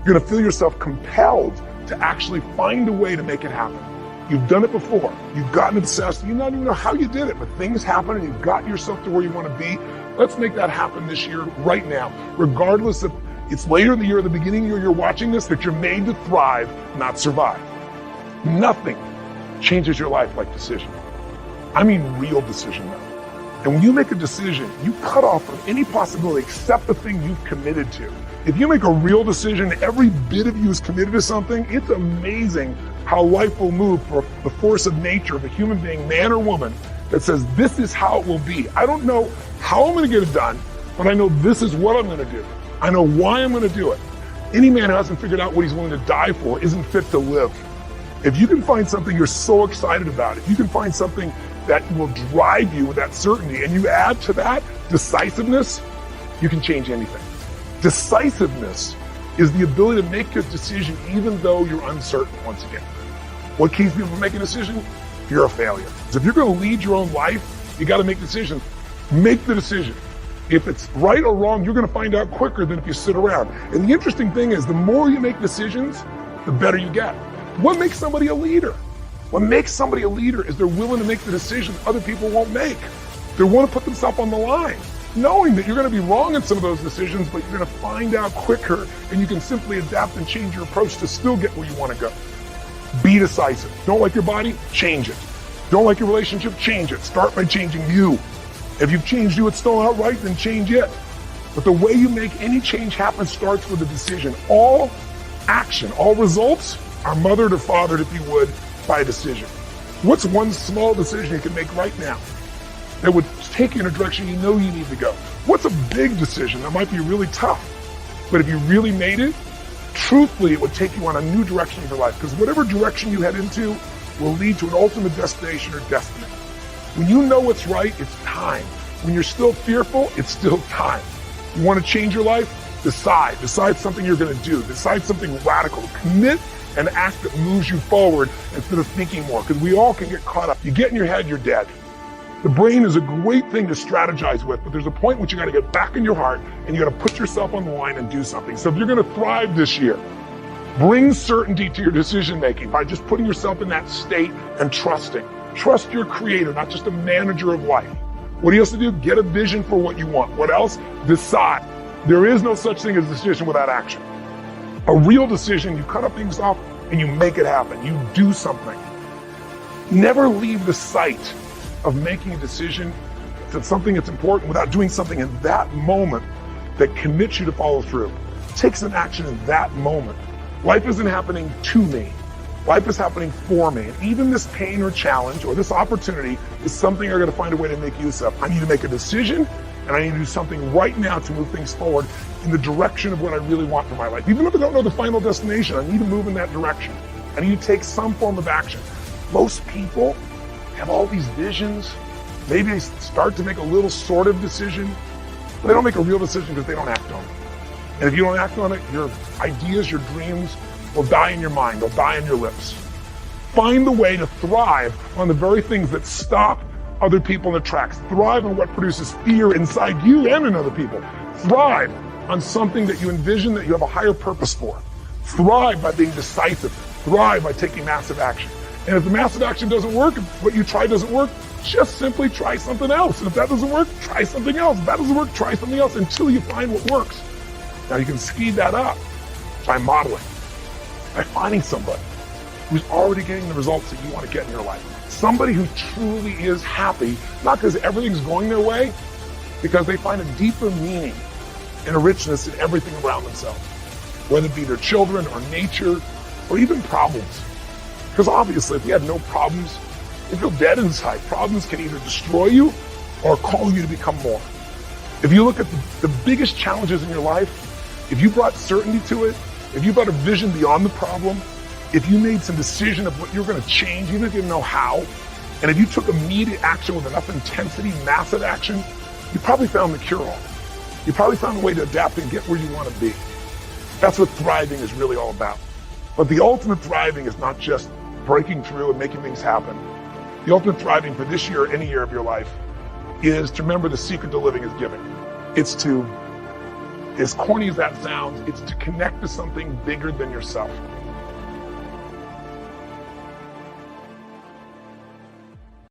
You're gonna feel yourself compelled to actually find a way to make it happen. You've done it before. You've gotten obsessed. You don't even know how you did it, but things happen and you've got yourself to where you want to be. Let's make that happen this year, right now, regardless of it's later in the year, or the beginning of the year you're watching this, that you're made to thrive, not survive. Nothing changes your life like decision. I mean real decision though. And when you make a decision, you cut off from any possibility except the thing you've committed to. If you make a real decision, every bit of you is committed to something, it's amazing how life will move for the force of nature of a human being, man or woman, that says, this is how it will be. I don't know how I'm gonna get it done, but I know this is what I'm gonna do. I know why I'm gonna do it. Any man who hasn't figured out what he's willing to die for isn't fit to live. If you can find something you're so excited about, if you can find something that will drive you with that certainty, and you add to that decisiveness, you can change anything. Decisiveness is the ability to make a decision even though you're uncertain once again. What keeps people from making a decision? You're a failure. So if you're gonna lead your own life, you gotta make decisions. Make the decision. If it's right or wrong, you're gonna find out quicker than if you sit around. And the interesting thing is, the more you make decisions, the better you get. What makes somebody a leader? What makes somebody a leader is they're willing to make the decisions other people won't make. They want to put themselves on the line, knowing that you're going to be wrong in some of those decisions, but you're going to find out quicker, and you can simply adapt and change your approach to still get where you want to go. Be decisive. Don't like your body? Change it. Don't like your relationship? Change it. Start by changing you. If you've changed you, it's still not right, then change it. But the way you make any change happen starts with a decision. All action, all results are mothered or fathered, if you would, by a decision. What's one small decision you can make right now that would take you in a direction you know you need to go? What's a big decision that might be really tough, but if you really made it, truthfully, it would take you on a new direction of your life, because whatever direction you head into will lead to an ultimate destination or destiny. When you know what's right, it's time. When you're still fearful, it's still time. You want to change your life? Decide. Decide something you're going to do. Decide something radical. Commit an act that moves you forward instead of thinking more, because we all can get caught up. You get in your head, you're dead. The brain is a great thing to strategize with, but there's a point which you got to get back in your heart and you got to put yourself on the line and do something. So if you're going to thrive this year, bring certainty to your decision making by just putting yourself in that state and trusting. Trust your creator, not just a manager of life. What he has to do? Get a vision for what you want. What else? Decide. There is no such thing as a decision without action. A real decision, you cut up things off and you make it happen. You do something. Never leave the sight of making a decision to something that's important without doing something in that moment that commits you to follow through. Take some action in that moment. Life isn't happening to me. Life is happening for me. And even this pain or challenge or this opportunity is something I got to find a way to make use of. I need to make a decision, and I need to do something right now to move things forward in the direction of what I really want for my life. Even if I don't know the final destination, I need to move in that direction. I need to take some form of action. Most people have all these visions. Maybe they start to make a little sort of decision, but they don't make a real decision because they don't act on it. And if you don't act on it, your ideas, your dreams will die in your mind. They'll die on your lips. Find the way to thrive on the very things that stop other people in their tracks. Thrive on what produces fear inside you and in other people. Thrive on something that you envision that you have a higher purpose for. Thrive by being decisive. Thrive by taking massive action. And if the massive action doesn't work, if what you try doesn't work, just simply try something else. And if that doesn't work, try something else. If that doesn't work, try something else until you find what works. Now you can speed that up by modeling, by finding somebody who's already getting the results that you want to get in your life. Somebody who truly is happy, not because everything's going their way, because they find a deeper meaning and a richness in everything around themselves, whether it be their children or nature or even problems. Because obviously, if you had no problems, you feel dead inside. Problems can either destroy you or call you to become more. If you look at the biggest challenges in your life, if you brought certainty to it, if you brought a vision beyond the problem, if you made some decision of what you're going to change, even if you didn't know how, and if you took immediate action with enough intensity, massive action, you probably found the cure-all. You probably found a way to adapt and get where you want to be. That's what thriving is really all about. But the ultimate thriving is not just breaking through and making things happen. The ultimate thriving for this year or any year of your life is to remember the secret to living is giving. It's to as corny as that sounds, it's to connect to something bigger than yourself.